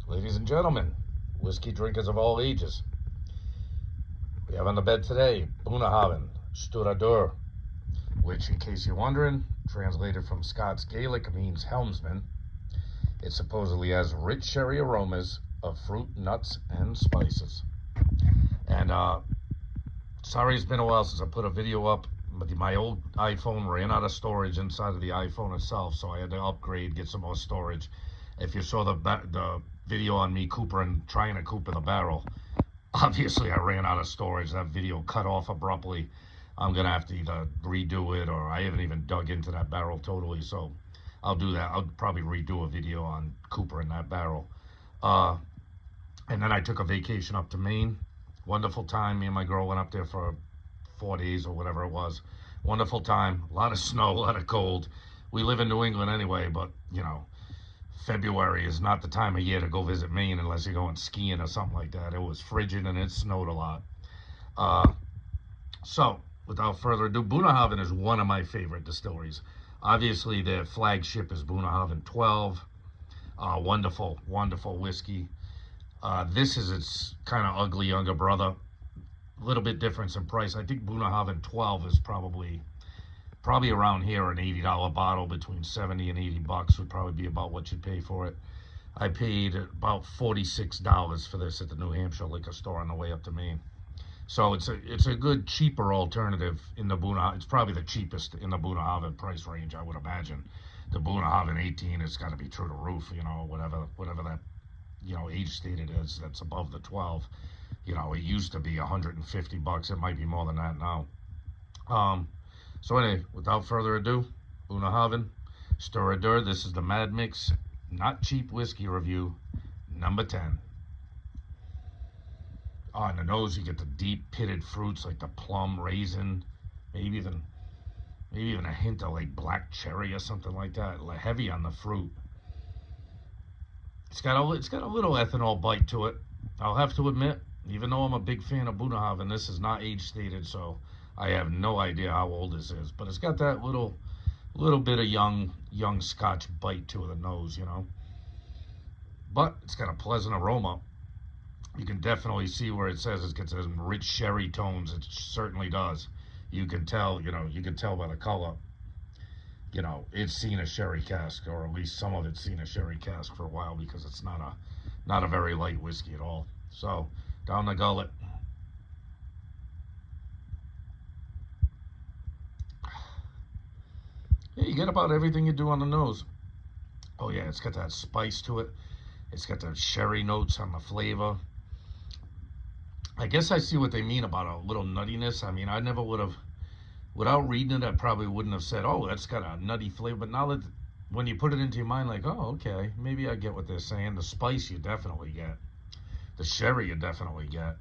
Ladies and gentlemen, whiskey drinkers of all ages, we have on the bed today Bunnahabhain Stiuireadair, which, in case you're wondering, translated from Scots Gaelic means helmsman. It supposedly has rich sherry aromas of fruit, nuts, and spices. And sorry it's been a while since I put a video up, but my old iPhone ran out of storage inside of the iPhone itself, so I had to upgrade, get some more storage. If you saw the video on me trying to cooper the barrel, obviously I ran out of storage. That video cut off abruptly. I'm gonna have to either redo it, or I haven't even dug into that barrel totally, so I'll do that. I'll probably redo a video on coopering that barrel. And then I took a vacation up to Maine. Wonderful time. Me and my girl went up there for 4 days or whatever it was. Wonderful time. A lot of snow, a lot of cold. We live in New England anyway, but you know, February is not the time of year to go visit Maine unless you're going skiing or something like that. It was frigid and it snowed a lot. So, without further ado, Bunnahabhain is one of my favorite distilleries. Obviously, their flagship is Bunnahabhain 12. Wonderful, wonderful whiskey. This is its kind of ugly younger brother. A little bit difference in price. I think Bunnahabhain 12 is probably around here, an $80 bottle, between 70 and 80 bucks would probably be about what you'd pay for it. I paid about $46 for this at the New Hampshire liquor store on the way up to Maine. So it's a good, cheaper alternative in the Bunnahabhain. It's probably the cheapest in the Bunnahabhain price range, I would imagine. The Bunnahabhain 18 has got to be through the roof, you know, whatever that, you know, age stated is, that's above the 12. You know, it used to be 150 bucks. It might be more than that now. So anyway, without further ado, Bunnahabhain Stiuireadair. This is the Mad Micks Not Cheap Whiskey Review, number 10. On the nose, you get the deep pitted fruits like the plum, raisin, maybe even a hint of like black cherry or something like that. Like heavy on the fruit. It's got a little ethanol bite to it. I'll have to admit, even though I'm a big fan of Bunnahabhain, this is not age stated, so I have no idea how old this is. But it's got that little bit of young Scotch bite to the nose, you know. But it's got a pleasant aroma. You can definitely see where it says it gets some rich sherry tones. It certainly does. You can tell, you know, you can tell by the color. You know, it's seen a sherry cask, or at least some of it's seen a sherry cask for a while, because it's not a very light whiskey at all. So, down the gullet. Yeah, you get about everything you do on the nose. Oh yeah, it's got that spice to it. It's got the sherry notes on the flavor. I guess I see what they mean about a little nuttiness. I mean, I never would have, without reading it, I probably wouldn't have said, oh, that's got a nutty flavor. But now that, when you put it into your mind, like, oh, okay, maybe I get what they're saying. The spice you definitely get. The sherry you definitely get.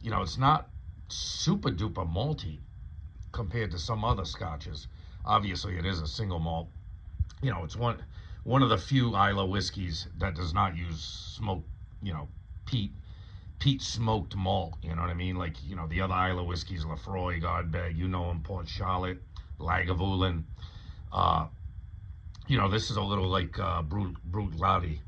You know, it's not super duper malty compared to some other scotches. Obviously, it is a single malt. You know, it's one of the few Islay whiskeys that does not use smoke, you know, peat smoked malt, you know what I mean? Like, you know, the other Islay whiskeys, Lefroy, Godbeg, you know them, Port Charlotte, Lagavulin. You know, this is a little like Brut Laddie,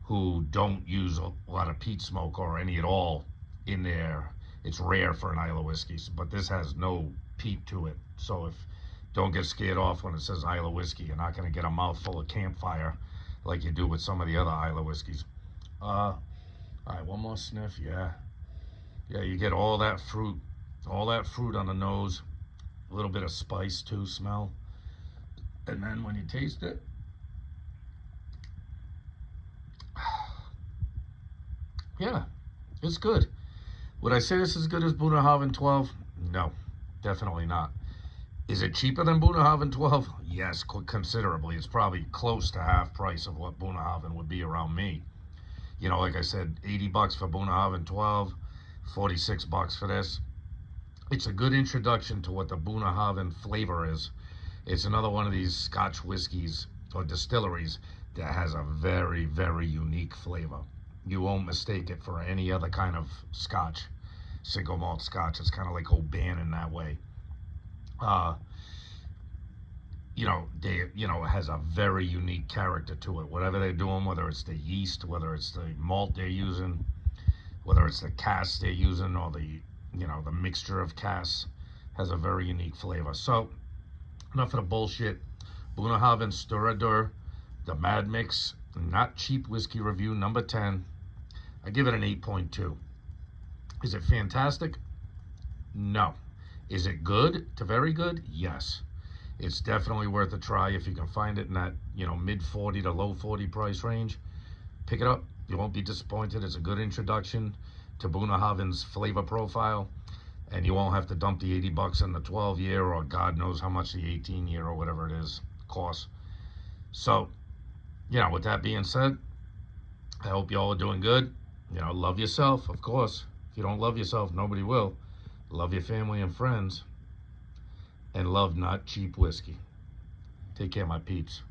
who don't use a lot of peat smoke or any at all in there. It's rare for an Islay whiskey, but this has no peat to it. So don't get scared off when it says Islay whiskey. You're not going to get a mouthful of campfire like you do with some of the other Islay whiskeys. All right, one more sniff. Yeah, you get all that fruit on the nose, a little bit of spice too, smell, and then when you taste it, yeah, it's good. Would I say this is as good as Bunnahabhain 12? No, definitely not. Is it cheaper than Bunnahabhain 12? Yes, considerably. It's probably close to half price of what Bunnahabhain would be around me. You know, like I said, 80 bucks for Bunnahabhain 12, 46 bucks for this. It's a good introduction to what the Bunnahabhain flavor is. It's another one of these Scotch whiskeys or distilleries that has a very, very unique flavor. You won't mistake it for any other kind of Scotch, single malt Scotch. It's kind of like Oban in that way. it has a very unique character to it. Whatever they're doing, whether it's the yeast, whether it's the malt they're using, whether it's the cask they're using, or the mixture of casks, has a very unique flavor. So, enough of the bullshit. Bunnahabhain Stiuireadair, the Mad Micks, not cheap whiskey review, number 10. I give it an 8.2. Is it fantastic? No. Is it good to very good? Yes. It's definitely worth a try if you can find it in that, mid 40 to low 40 price range. Pick it up. You won't be disappointed. It's a good introduction to Bunnahabhain's flavor profile, and you won't have to dump the 80 bucks in the 12 year, or God knows how much the 18 year or whatever it is costs. So, with that being said, I hope you all are doing good. Love yourself, of course. If you don't love yourself, nobody will. Love your family and friends, and love not cheap whiskey. Take care, my peeps.